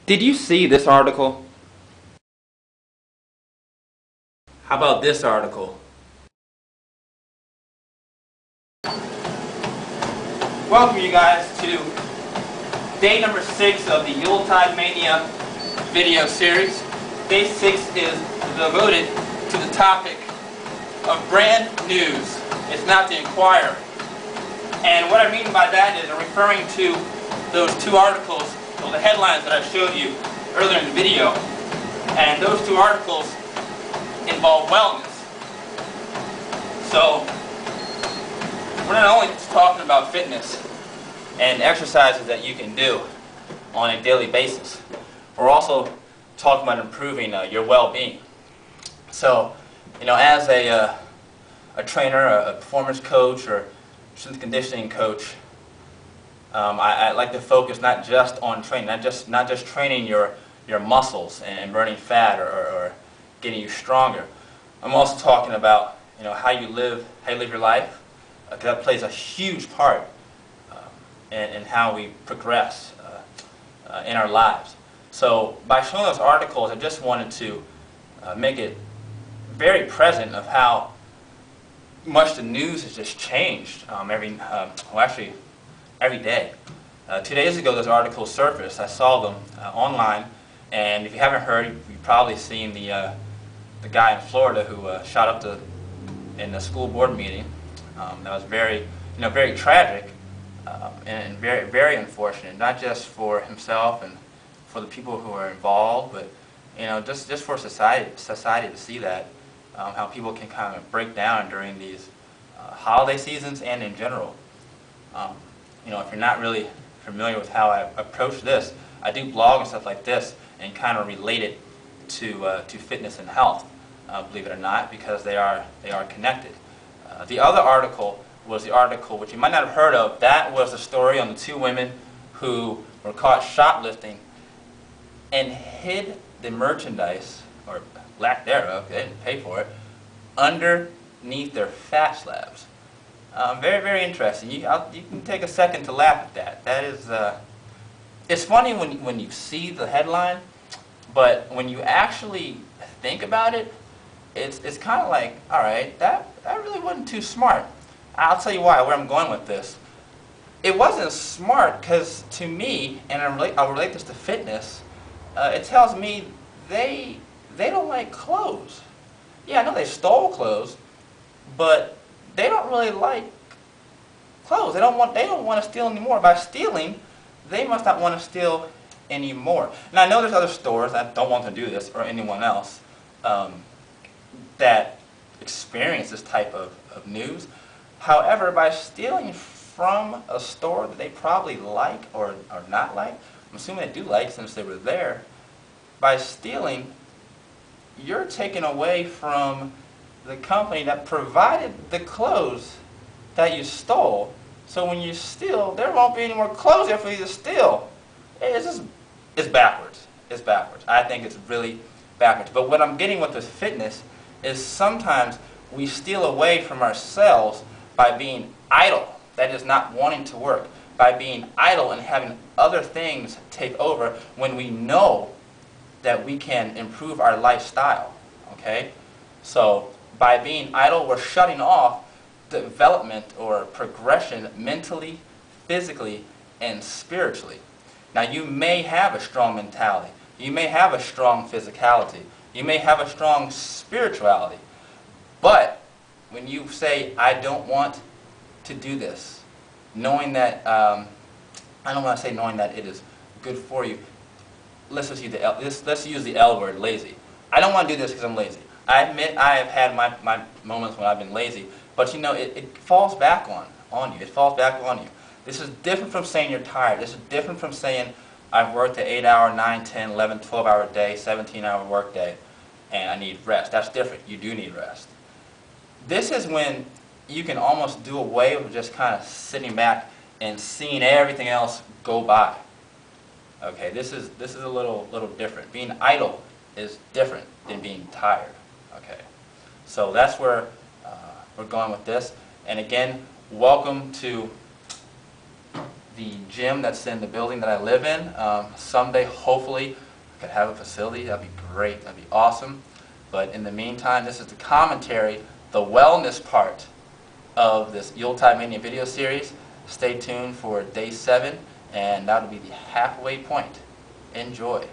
Did you see this article? How about this article? Welcome you guys to day number 6 of the Yuletide Mania video series. Day 6 is devoted to the topic of brand news. It's not the Inquirer. And what I mean by that is I'm referring to those two articles, or the headlines that I showed you earlier in the video. And those two articles involve wellness. So we're not only just talking about fitness and exercises that you can do on a daily basis, we're also talking about improving your well-being. So, you know, as a trainer, a performance coach, or strength conditioning coach, I like to focus not just on training, not just training your muscles and burning fat or getting you stronger. I'm also talking about, you know, how you live your life. That plays a huge part in how we progress in our lives. So by showing those articles, I just wanted to make it very present of how much the news has just changed every day. 2 days ago, those articles surfaced. I saw them online, and if you haven't heard, you've probably seen the guy in Florida who shot up in the school board meeting. That was very tragic and very, very unfortunate. Not just for himself and for the people who are involved, but just for society to see that how people can kind of break down during these holiday seasons and in general. If you're not really familiar with how I approach this, I do blog and stuff like this and kind of relate it to fitness and health, believe it or not, because they are connected. The other article was the article which you might not have heard of. That was the story on the two women who were caught shoplifting and hid the merchandise, or lack thereof, they didn't pay for it, underneath their fat slabs. Very, very interesting. You can take a second to laugh at that. That is, it's funny when you see the headline, but when you actually think about it, it's kind of like, all right, that really wasn't too smart. I'll tell you where I'm going with this. It wasn't smart because to me, and I'll relate this to fitness, it tells me they don't like clothes. Yeah, I know they stole clothes, but they don't really like clothes. They don't want to steal anymore. By stealing, they must not want to steal anymore. And I know there's other stores that don't want to do this, or anyone else, that experience this type of news. However, by stealing from a store that they probably like or not like, I'm assuming they do like since they were there, by stealing, you're taking away from the company that provided the clothes that you stole. So when you steal, there won't be any more clothes there for you to steal. It's backwards. It's backwards. I think it's really backwards. But what I'm getting with this fitness is sometimes we steal away from ourselves by being idle, that is not wanting to work, by being idle and having other things take over when we know that we can improve our lifestyle. Okay? So by being idle, we're shutting off development or progression mentally, physically, and spiritually. Now, you may have a strong mentality. You may have a strong physicality. You may have a strong spirituality. But when you say, I don't want to do this, knowing that, I don't want to say knowing that it is good for you. Let's use the L word, lazy. I don't want to do this because I'm lazy. I admit I have had my moments when I've been lazy, but it falls back on you. It falls back on you. This is different from saying you're tired. This is different from saying I've worked an 8-hour, 9, 10, 11, 12-hour day, 17-hour work day, and I need rest. That's different. You do need rest. This is when you can almost do away with just kind of sitting back and seeing everything else go by. Okay, this is a little different. Being idle is different than being tired. Okay, so that's where we're going with this. And again, welcome to the gym that's in the building that I live in. Someday, hopefully, I could have a facility. That'd be great. That'd be awesome. But in the meantime, this is the commentary, the wellness part of this Yuletide Mania video series. Stay tuned for day 7, and that'll be the halfway point. Enjoy.